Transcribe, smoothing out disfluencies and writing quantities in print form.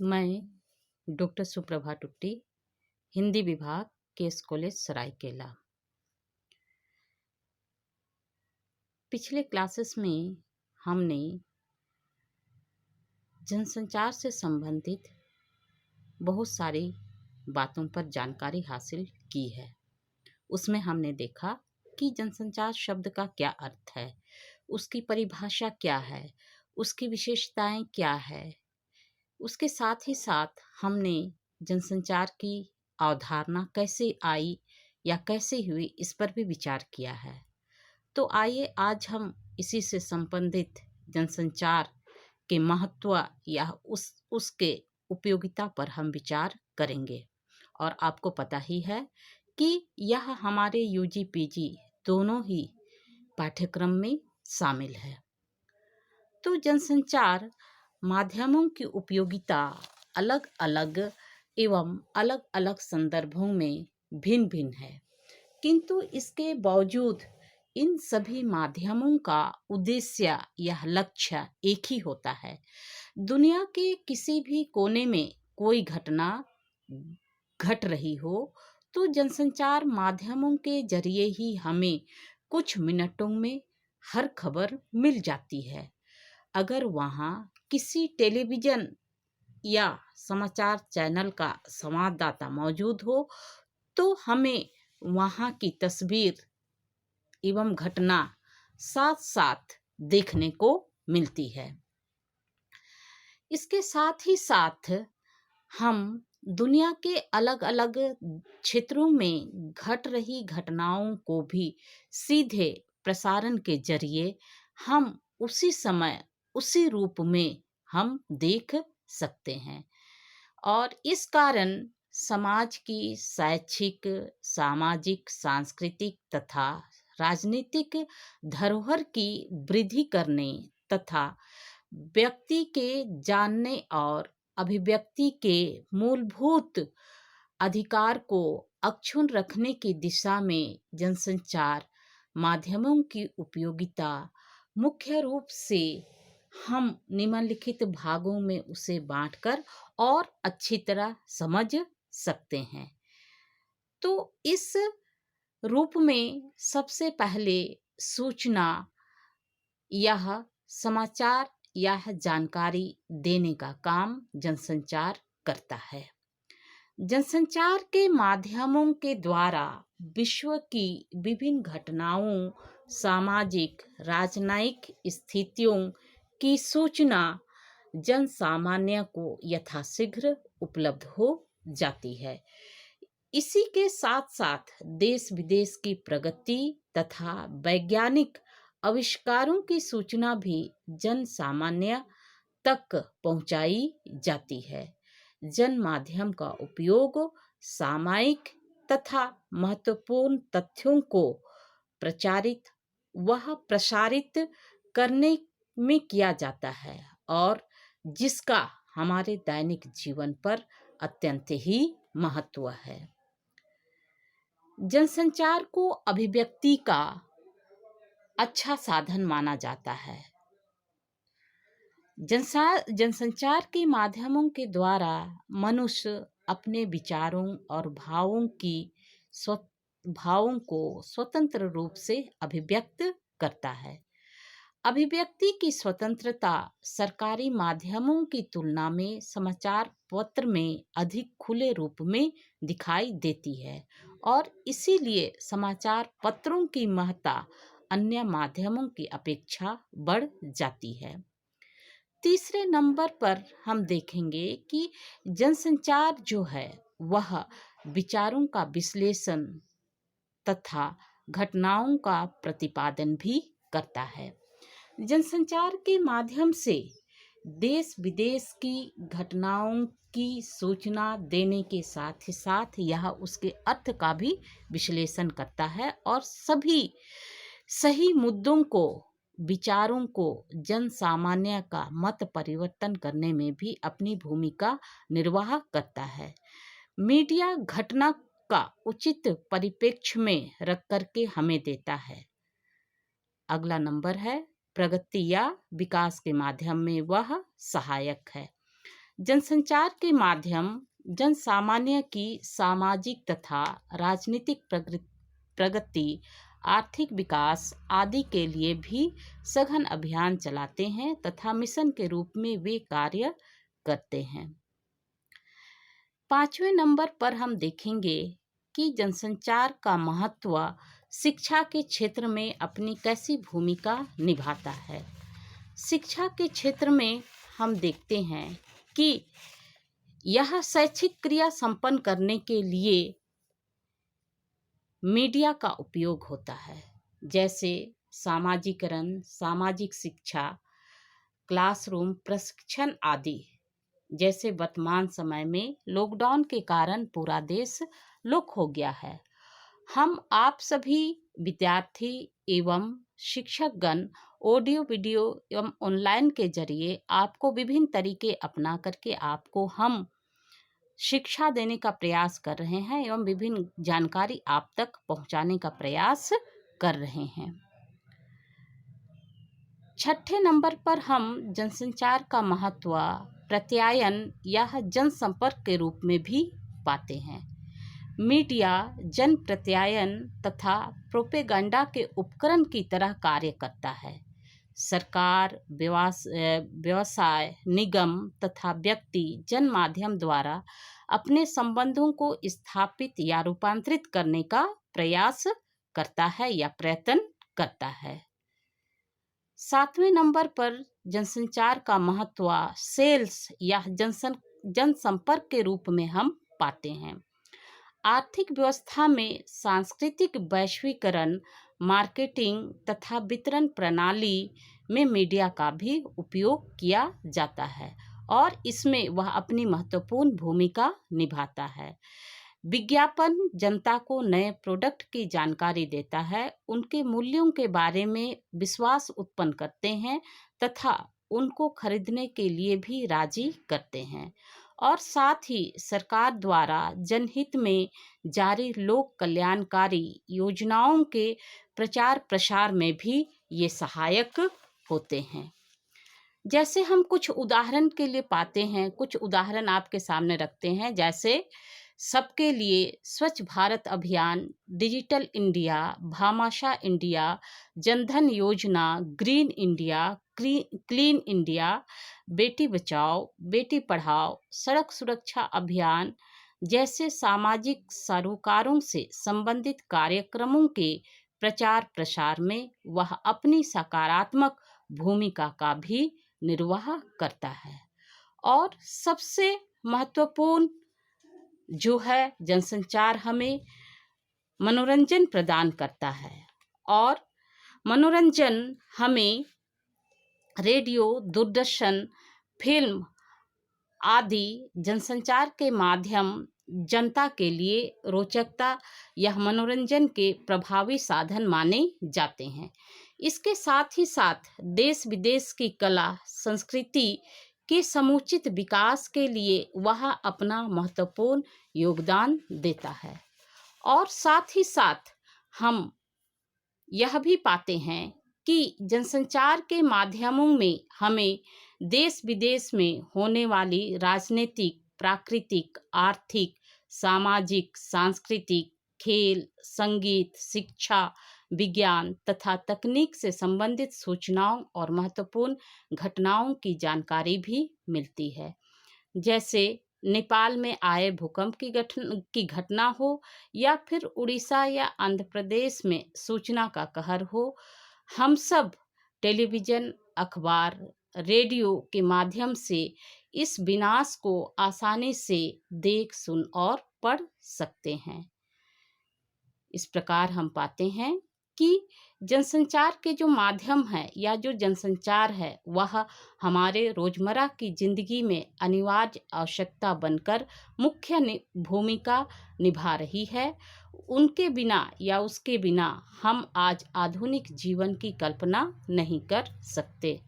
मैं डॉक्टर सुप्रभा टुट्टी, हिंदी विभाग, केस कॉलेज, सरायकेला। पिछले क्लासेस में हमने जनसंचार से संबंधित बहुत सारी बातों पर जानकारी हासिल की है। उसमें हमने देखा कि जनसंचार शब्द का क्या अर्थ है, उसकी परिभाषा क्या है, उसकी विशेषताएं क्या है। उसके साथ ही साथ हमने जनसंचार की अवधारणा कैसे आई या कैसे हुई, इस पर भी विचार किया है। तो आइए आज हम इसी से संबंधित जनसंचार के महत्व या उसके उपयोगिता पर हम विचार करेंगे। और आपको पता ही है कि यह हमारे यूजी पीजी दोनों ही पाठ्यक्रम में शामिल है। तो जनसंचार माध्यमों की उपयोगिता अलग अलग एवं अलग अलग संदर्भों में भिन्न भिन्न है, किंतु इसके बावजूद इन सभी माध्यमों का उद्देश्य या लक्ष्य एक ही होता है। दुनिया के किसी भी कोने में कोई घटना घट रही हो तो जनसंचार माध्यमों के जरिए ही हमें कुछ मिनटों में हर खबर मिल जाती है। अगर वहाँ किसी टेलीविज़न या समाचार चैनल का संवाददाता मौजूद हो तो हमें वहाँ की तस्वीर एवं घटना साथ साथ देखने को मिलती है। इसके साथ ही साथ हम दुनिया के अलग अलग क्षेत्रों में घट रही घटनाओं को भी सीधे प्रसारण के जरिए हम उसी समय उसी रूप में हम देख सकते हैं। और इस कारण समाज की शैक्षिक, सामाजिक, सांस्कृतिक तथा राजनीतिक धरोहर की वृद्धि करने तथा व्यक्ति के जानने और अभिव्यक्ति के मूलभूत अधिकार को अक्षुण्ण रखने की दिशा में जनसंचार माध्यमों की उपयोगिता मुख्य रूप से हम निम्नलिखित भागों में उसे बांटकर और अच्छी तरह समझ सकते हैं। तो इस रूप में सबसे पहले सूचना यह समाचार यह जानकारी देने का काम जनसंचार करता है। जनसंचार के माध्यमों के द्वारा विश्व की विभिन्न घटनाओं, सामाजिक, राजनयिक स्थितियों की सूचना जन सामान्य को यथाशीघ्र उपलब्ध हो जाती है। इसी के साथ साथ देश विदेश की प्रगति तथा वैज्ञानिक आविष्कारों की सूचना भी जन सामान्य तक पहुंचाई जाती है। जन माध्यम का उपयोग सामयिक तथा महत्वपूर्ण तथ्यों को प्रसारित करने में किया जाता है और जिसका हमारे दैनिक जीवन पर अत्यंत ही महत्व है। जनसंचार को अभिव्यक्ति का अच्छा साधन माना जाता है। जनसंचार के माध्यमों के द्वारा मनुष्य अपने विचारों और भावों को स्वतंत्र रूप से अभिव्यक्त करता है। अभिव्यक्ति की स्वतंत्रता सरकारी माध्यमों की तुलना में समाचार पत्र में अधिक खुले रूप में दिखाई देती है और इसीलिए समाचार पत्रों की महत्ता अन्य माध्यमों की अपेक्षा बढ़ जाती है। तीसरे नंबर पर हम देखेंगे कि जनसंचार जो है वह विचारों का विश्लेषण तथा घटनाओं का प्रतिपादन भी करता है। जनसंचार के माध्यम से देश विदेश की घटनाओं की सूचना देने के साथ ही साथ यह उसके अर्थ का भी विश्लेषण करता है और सभी सही मुद्दों को, विचारों को जन सामान्य का मत परिवर्तन करने में भी अपनी भूमिका निर्वाह करता है। मीडिया घटना का उचित परिप्रेक्ष्य में रख करके हमें देता है। अगला नंबर है प्रगति या विकास के माध्यम में वह सहायक है। जनसंचार के माध्यम जन सामान्य की सामाजिक तथा राजनीतिक प्रगति, आर्थिक विकास आदि के लिए भी सघन अभियान चलाते हैं तथा मिशन के रूप में वे कार्य करते हैं। 5वें नंबर पर हम देखेंगे कि जनसंचार का महत्व शिक्षा के क्षेत्र में अपनी कैसी भूमिका निभाता है। शिक्षा के क्षेत्र में हम देखते हैं कि यह शैक्षिक क्रिया संपन्न करने के लिए मीडिया का उपयोग होता है, जैसे सामाजिकरण, सामाजिक शिक्षा, क्लासरूम प्रशिक्षण आदि। जैसे वर्तमान समय में लॉकडाउन के कारण पूरा देश लॉक हो गया है। हम आप सभी विद्यार्थी एवं शिक्षकगण ऑडियो, वीडियो एवं ऑनलाइन के जरिए आपको विभिन्न तरीके अपना करके आपको हम शिक्षा देने का प्रयास कर रहे हैं एवं विभिन्न जानकारी आप तक पहुंचाने का प्रयास कर रहे हैं। 6ठे नंबर पर हम जनसंचार का महत्व प्रत्यायन या जनसंपर्क के रूप में भी पाते हैं। मीडिया जन प्रत्यायन तथा प्रोपेगेंडा के उपकरण की तरह कार्य करता है। सरकार, व्यवसाय, निगम तथा व्यक्ति जन माध्यम द्वारा अपने संबंधों को स्थापित या रूपांतरित करने का प्रयास करता है या प्रयत्न करता है। 7वें नंबर पर जनसंचार का महत्व सेल्स या जनसंपर्क के रूप में हम पाते हैं। आर्थिक व्यवस्था में सांस्कृतिक वैश्वीकरण, मार्केटिंग तथा वितरण प्रणाली में मीडिया का भी उपयोग किया जाता है और इसमें वह अपनी महत्वपूर्ण भूमिका निभाता है। विज्ञापन जनता को नए प्रोडक्ट की जानकारी देता है, उनके मूल्यों के बारे में विश्वास उत्पन्न करते हैं तथा उनको खरीदने के लिए भी राजी करते हैं और साथ ही सरकार द्वारा जनहित में जारी लोक कल्याणकारी योजनाओं के प्रचार प्रसार में भी ये सहायक होते हैं। जैसे हम कुछ उदाहरण के लिए पाते हैं, कुछ उदाहरण आपके सामने रखते हैं। जैसे सबके लिए स्वच्छ भारत अभियान, digital India, Bhamashah India, Jan Dhan योजना, green India, clean India, Beti Bachao Beti Padhao, सड़क सुरक्षा अभियान जैसे सामाजिक सरोकारों से संबंधित कार्यक्रमों के प्रचार प्रसार में वह अपनी सकारात्मक भूमिका का भी निर्वाह करता है। और सबसे महत्वपूर्ण जो है, जनसंचार हमें मनोरंजन प्रदान करता है और मनोरंजन हमें रेडियो, दूरदर्शन, फिल्म आदि जनसंचार के माध्यम जनता के लिए रोचकता या मनोरंजन के प्रभावी साधन माने जाते हैं। इसके साथ ही साथ देश विदेश की कला संस्कृति के समुचित विकास के लिए वह अपना महत्वपूर्ण योगदान देता है। और साथ ही साथ हम यह भी पाते हैं कि जनसंचार के माध्यमों में हमें देश विदेश में होने वाली राजनीतिक, प्राकृतिक, आर्थिक, सामाजिक, सांस्कृतिक, खेल, संगीत, शिक्षा, विज्ञान तथा तकनीक से संबंधित सूचनाओं और महत्वपूर्ण घटनाओं की जानकारी भी मिलती है। जैसे नेपाल में आए भूकंप की घटना हो या फिर उड़ीसा या आंध्र प्रदेश में सूचना का कहर हो, हम सब टेलीविज़न, अखबार, रेडियो के माध्यम से इस विनाश को आसानी से देख, सुन और पढ़ सकते हैं। इस प्रकार हम पाते हैं कि जनसंचार के जो माध्यम है या जो जनसंचार है वह हमारे रोजमर्रा की जिंदगी में अनिवार्य आवश्यकता बनकर मुख्य भूमिका निभा रही है। उनके बिना या उसके बिना हम आज आधुनिक जीवन की कल्पना नहीं कर सकते।